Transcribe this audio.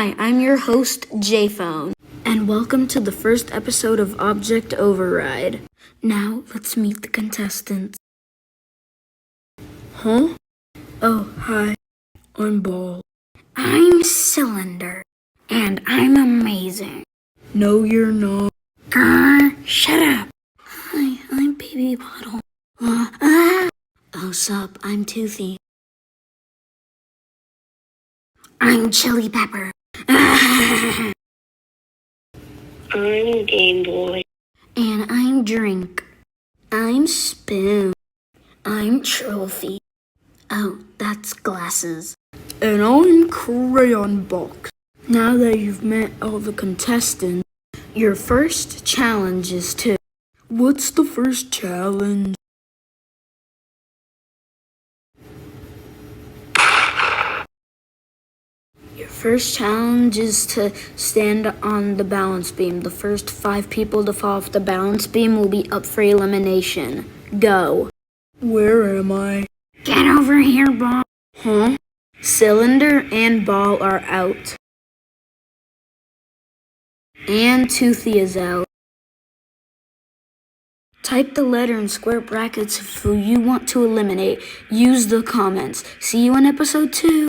Hi, I'm your host, JPhone, and welcome to the first episode of Object Override. Now, let's meet the contestants. Huh? Oh, hi. I'm Ball. I'm Cylinder, and I'm amazing. No, you're not. Grr, shut up. Hi, I'm Baby Bottle. Oh, sup, I'm Toothy. I'm Chili Pepper. I'm Game Boy. And I'm Drink. I'm Spoon. I'm Trophy. Oh, that's Glasses. And I'm Crayon Box. Now that you've met all the contestants, your first challenge is to... What's the first challenge? Your first challenge is to stand on the balance beam. The first 5 people to fall off the balance beam will be up for elimination. Go. Where am I? Get over here, Ball. Huh? Cylinder and Ball are out. And Toothy is out. Type the letter in square brackets if you want to eliminate. Use the comments. See you in episode 2.